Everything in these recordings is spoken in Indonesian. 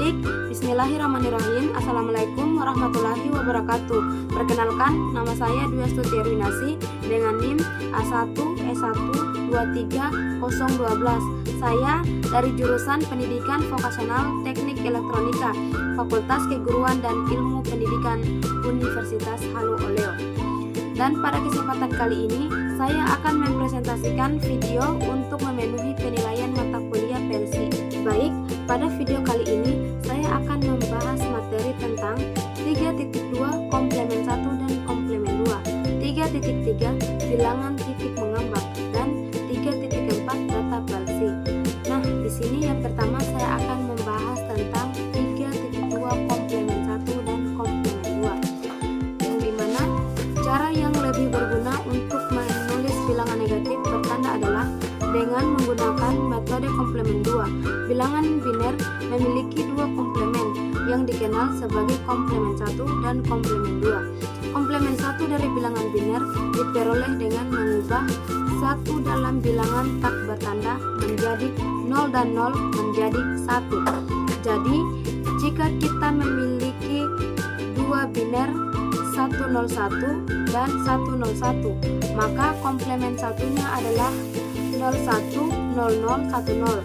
Baik, bismillahirrahmanirrahim. Assalamualaikum warahmatullahi wabarakatuh. Perkenalkan, nama saya Dwi Astuti Erwinasi dengan NIM A1E1230012. Saya dari jurusan Pendidikan Vokasional Teknik Elektronika, Fakultas Keguruan dan Ilmu Pendidikan Universitas Halu Oleo. Dan pada kesempatan kali ini, saya akan mempresentasikan video untuk memenuhi penilaian mata kuliah PLC. Baik, pada video kali ini, saya akan membahas materi tentang 3.2 komplemen 1 dan komplemen 2, 3.3 bilangan titik mengambang, dan 3.4 data PLC. Nah, di sini yang pertama saya akan membahas tentang 3.2 komplemen 1 dan komplemen 2, yang dimana cara yang lebih berguna untuk menulis bilangan negatif bertanda adalah dengan menggunakan metode komplemen 2. Bilangan biner memiliki dua komplemen yang dikenal sebagai komplemen 1 dan komplemen 2. Komplemen 1 dari bilangan biner diperoleh dengan mengubah 1 dalam bilangan tak bertanda menjadi 0 dan 0 menjadi 1. Jadi, jika kita memiliki dua biner 101 dan 101, maka komplemen satunya adalah 010010.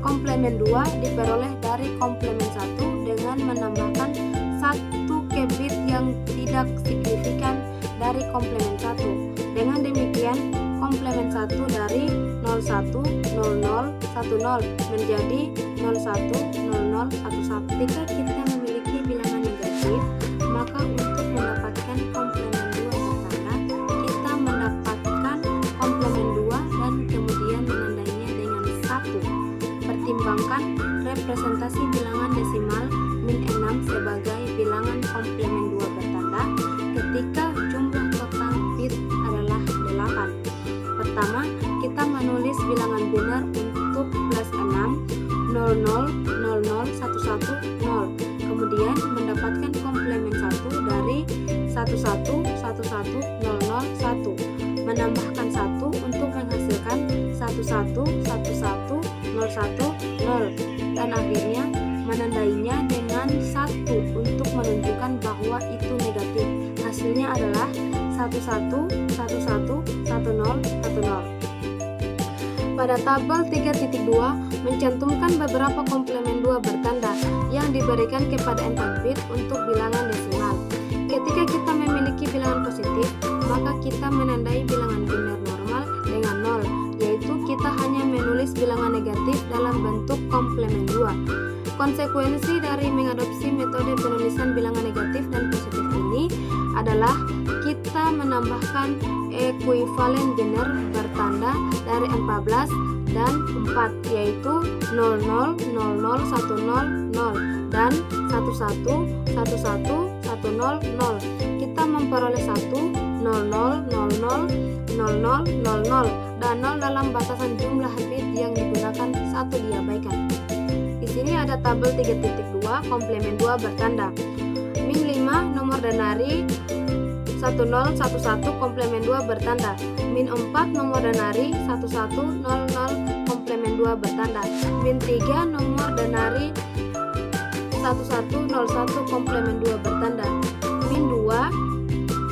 Komplemen 2 diperoleh dari komplemen 1 dengan menambahkan 1 ke bit yang tidak signifikan dari komplemen 1. Dengan demikian, komplemen 1 dari 010010 menjadi 010011. Ketika kita memiliki bilangan negatif, maka untuk mendapatkan komplemen 2 bertanda, kita mendapatkan komplemen 2 dan kemudian menandainya dengan 1. Pertimbangkan representasi bilangan desimal min 6 sebagai bilangan komplemen 2 bertanda ketika jumlah total bit adalah 8. Pertama, kita menulis bilangan biner untuk plus 6 00 00 11 0. Kemudian mendapatkan komplemen 1 dari 11 11 00 1. Menambahkan 1 untuk menghasilkan 11 11 01 0. Dan akhirnya menandainya dengan 1 untuk menunjukkan bahwa itu negatif. Hasilnya adalah 11 11 10 10. Pada tabel 3.2 mencantumkan beberapa komplemen 2 bertanda yang diberikan kepada 4 bit untuk bilangan desimal. Ketika kita memiliki bilangan positif, maka kita menandai bilangan biner normal dengan 0, yaitu kita hanya menulis bilangan negatif dalam bentuk komplemen 2. Konsekuensi dari mengadopsi metode penulisan bilangan negatif dan positif ini adalah kita menambahkan ekuivalen biner bertanda dari 14 dan 4, yaitu 00 00 10 0 dan 11 11 10 0. Kita memperoleh 1 00 00 00 00 dan 0 dalam batasan jumlah bit yang digunakan 1 diabaikan. Di sini ada tabel 3.2 komplemen 2 bertanda. Min 5 nomor denari 1011 komplemen 2 bertanda. Min 4 nomor denari 1100 komplemen 2 bertanda. Min 3 nomor denari 1101 komplemen 2 bertanda. Min 2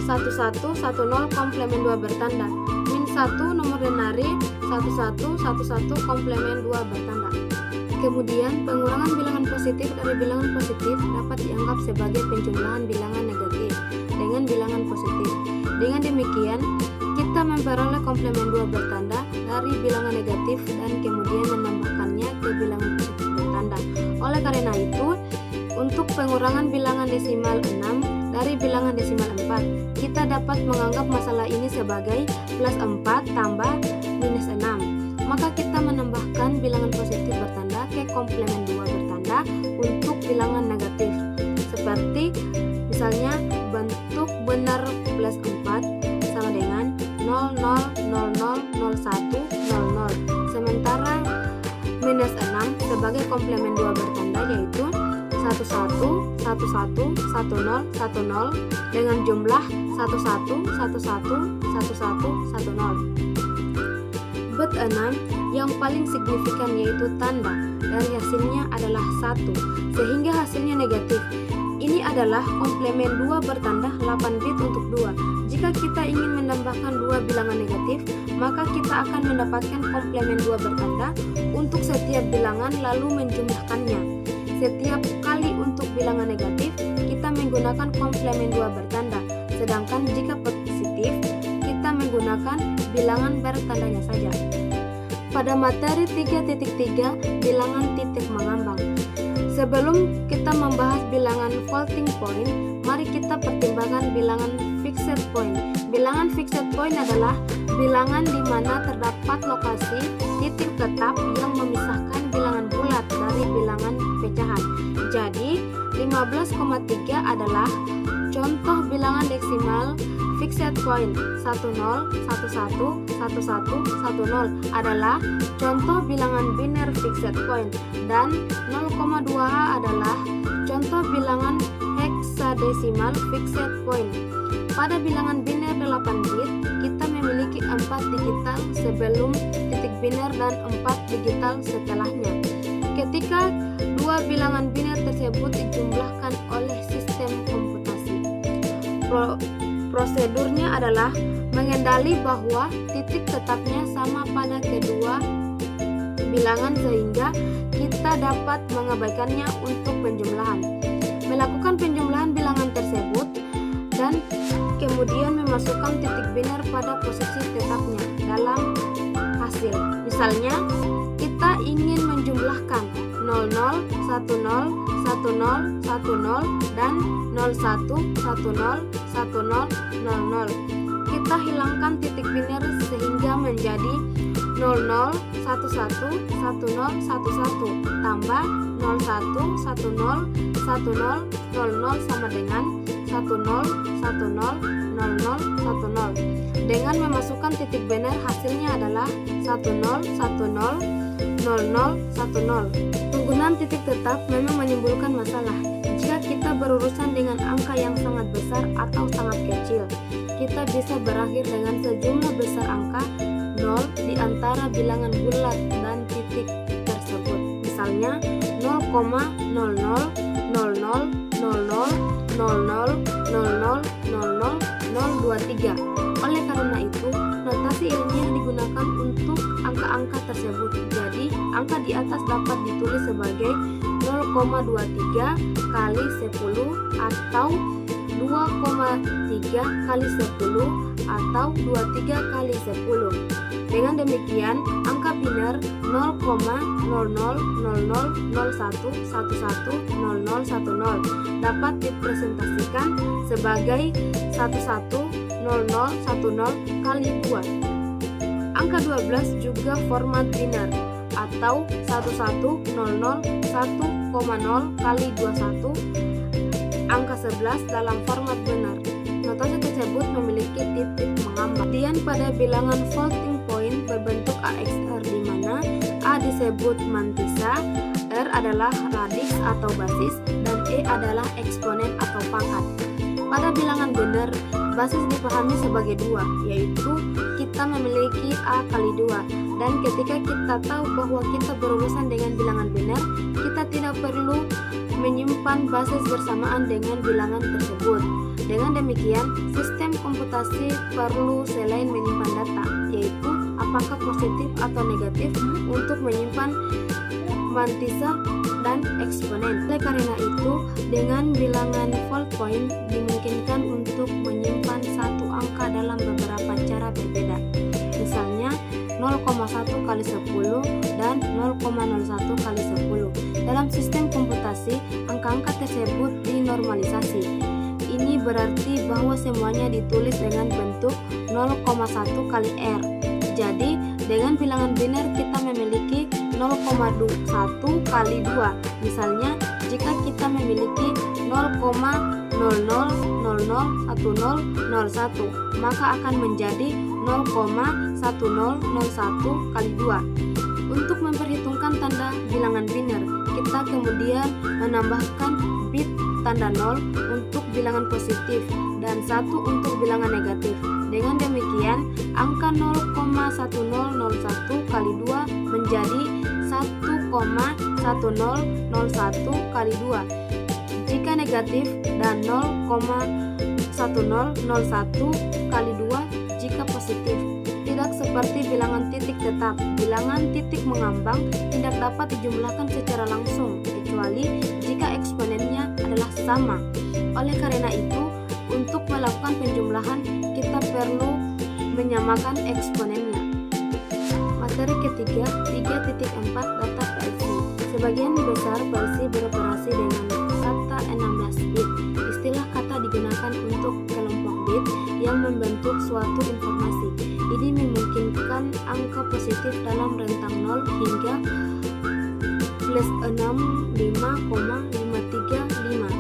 1110 komplemen 2 bertanda. Min 1 nomor denari 1111 komplemen 2 bertanda. Kemudian, pengurangan bilangan positif dari bilangan positif dapat dianggap sebagai penjumlahan bilangan negatif dengan bilangan positif. Dengan demikian, kita memperoleh komplemen 2 bertanda dari bilangan negatif dan kemudian menambahkannya ke bilangan positif bertanda. Oleh karena itu, untuk pengurangan bilangan desimal 6 dari bilangan desimal 4, kita dapat menganggap masalah ini sebagai plus 4 tambah minus 6. Maka kita menambahkan bilangan positif bertanda ke komplemen 2 bertanda untuk bilangan negatif. Seperti misalnya bentuk benar plus 4 sama dengan 00000100. Sementara minus 6 sebagai komplemen 2 bertanda yaitu 11 11 10 10 dengan jumlah 11 11 11 10. Bet 6 yang paling signifikan yaitu tanda dari hasilnya adalah 1, sehingga hasilnya negatif. Ini adalah komplemen 2 bertanda 8 bit untuk 2. Jika kita ingin menambahkan 2 bilangan negatif, maka kita akan mendapatkan komplemen 2 bertanda untuk setiap bilangan lalu menjumlahkannya. Setiap kali untuk bilangan negatif, kita menggunakan komplemen 2 bertanda. Sedangkan jika positif, kita menggunakan bilangan bertandanya saja. Pada materi 3.3 bilangan titik mengambang. Sebelum kita membahas bilangan floating point, mari kita pertimbangkan bilangan fixed point. Bilangan fixed point adalah bilangan di mana terdapat lokasi titik tetap yang memisahkan bilangan bulat dari bilangan pecahan. Jadi, 15,3 adalah contoh bilangan deksimal fixed point. 10, 11, 11, 10 adalah contoh bilangan biner fixed point, dan 0,2 adalah contoh bilangan heksadesimal fixed point. Pada bilangan biner 8 bit, kita memiliki 4 digital sebelum titik biner dan 4 digital setelahnya. Ketika dua bilangan biner tersebut dijumlahkan oleh sistem komputasi, prosedurnya adalah mengendali bahwa titik tetapnya sama pada kedua bilangan sehingga kita dapat mengabaikannya untuk penjumlahan. Melakukan penjumlahan bilangan tersebut dan kemudian memasukkan titik biner pada posisi tetapnya dalam hasil. Misalnya, kita ingin menjumlahkan 00, 10, 10, 10 dan 01, 10, 10, 00. Kita hilangkan titik biner sehingga menjadi 00, 11, 10, 11 tambah 01, 10, 10, 00 sama dengan 10, 10, 00, 10. Dengan memasukkan titik biner hasilnya adalah 10, 10, 00, 10. Penggunaan titik tetap memang menimbulkan masalah jika kita berurusan dengan angka yang sangat besar atau sangat kecil. Kita bisa berakhir dengan sejumlah besar angka 0 di antara bilangan bulat dan titik tersebut. Misalnya 0,000000000023. Oleh karena itu, notasi ilmiah digunakan untuk angka-angka tersebut. Jadi, angka di atas dapat ditulis sebagai 0,23 kali 10 atau 2,3 kali 10 atau 23 kali 10. Dengan demikian, angka biner 0,000001110010 dapat dipresentasikan sebagai 110010 kali 2. Angka 12 juga format biner atau 1100 kali 21. Angka 11 dalam format benar. Notasi tersebut memiliki titik mengambang. Kemudian pada bilangan floating point berbentuk AXR di mana A disebut mantisa, R adalah radix atau basis, dan E adalah eksponen atau pangkat. Pada bilangan benar, basis dipahami sebagai 2, yaitu kita memiliki A kali 2. Dan ketika kita tahu bahwa kita berurusan dengan bilangan benar, kita tidak perlu menyimpan basis bersamaan dengan bilangan tersebut. Dengan demikian, sistem komputasi perlu selain menyimpan data, yaitu apakah positif atau negatif, untuk menyimpan mantisa dan eksponen. Oleh karena itu, dengan bilangan float point dimungkinkan untuk menyimpan satu angka dalam beberapa cara berbeda. Misalnya 0,1 kali 10 dan 0,01 kali 10. Dalam sistem komputasi, angka-angka tersebut dinormalisasi. Ini berarti bahwa semuanya ditulis dengan bentuk 0,1 kali R. Jadi, dengan bilangan biner kita memiliki 0,1 kali 2. Misalnya, jika kita memiliki 0,00001001, maka akan menjadi 0,1001 kali 2. Untuk memperhitungkan tanda bilangan biner, kita kita kemudian menambahkan bit tanda 0 untuk bilangan positif dan 1 untuk bilangan negatif. Dengan demikian, angka 0,1001 kali 2 menjadi 1,1001 kali 2 jika negatif dan 0,1001 kali 2 jika positif. Tidak seperti bilangan titik tetap, bilangan titik mengambang tidak dapat dijumlahkan secara langsung kecuali jika eksponennya adalah sama. Oleh karena itu, untuk melakukan penjumlahan kita perlu menyamakan eksponennya. Materi ketiga, 3.4 data PLC. Sebagian besar PLC beroperasi dengan kata 16 bit. Istilah kata digunakan untuk kelompok bit yang membentuk suatu informasi. Ini memungkinkan angka positif dalam rentang 0 hingga plus 65,535,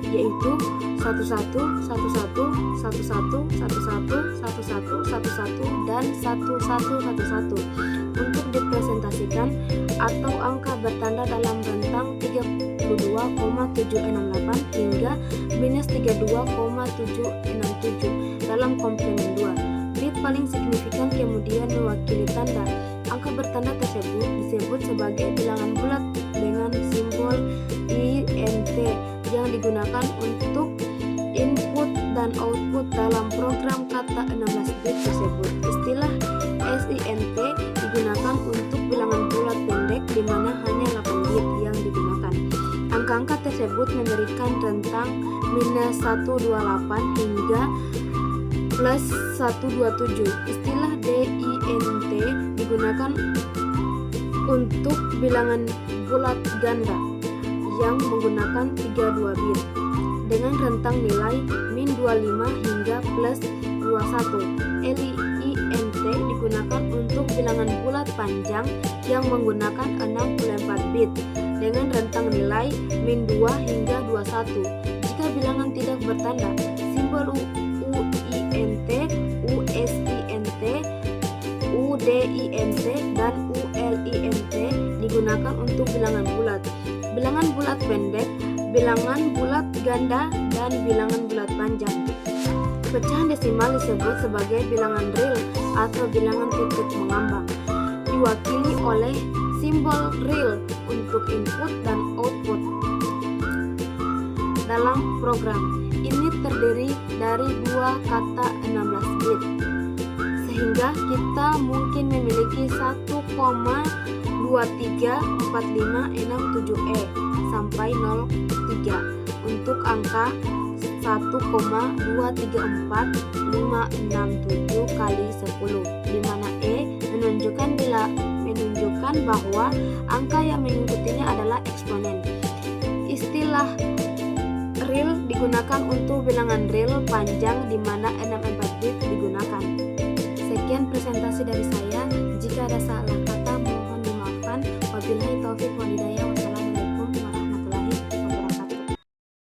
yaitu 111111111111 dan 1111. Untuk dipresentasikan atau angka bertanda dalam rentang 32,768 hingga minus 32,767 dalam komplemen 2. Bit paling signifikan kemudian mewakili tanda. Angka bertanda tersebut disebut sebagai bilangan bulat dengan simbol INT yang digunakan untuk input dan output dalam program kata 16 bit tersebut. Istilah SINT digunakan untuk bilangan bulat pendek di mana hanya 8 bit yang digunakan. Angka-angka tersebut memberikan rentang minus 128 hingga plus 127. Istilah DINT digunakan untuk bilangan bulat ganda yang menggunakan 32 bit dengan rentang nilai min 25 hingga plus 21. LINT digunakan untuk bilangan bulat panjang yang menggunakan 64 bit dengan rentang nilai min 2 hingga 21. Jika bilangan tidak bertanda, simbol UINT, USINT, UDINT, dan ULINT digunakan untuk bilangan bulat, bilangan bulat pendek, bilangan bulat ganda, dan bilangan bulat panjang. Pecahan desimal disebut sebagai bilangan real atau bilangan titik mengambang, diwakili oleh simbol real untuk input dan output dalam program. Ini terdiri dari dua kata 16 bit, sehingga kita mungkin memiliki 1,234567E sampai 03 untuk angka 1,234567 kali 10, di mana E menunjukkan bahwa angka yang mengikutinya adalah eksponen. Istilah real digunakan untuk bilangan real panjang di mana 64 bit digunakan. Sekian presentasi dari saya. Jika ada salah kata mohon dimaafkan. Wabillahi taufiq wal hidayah.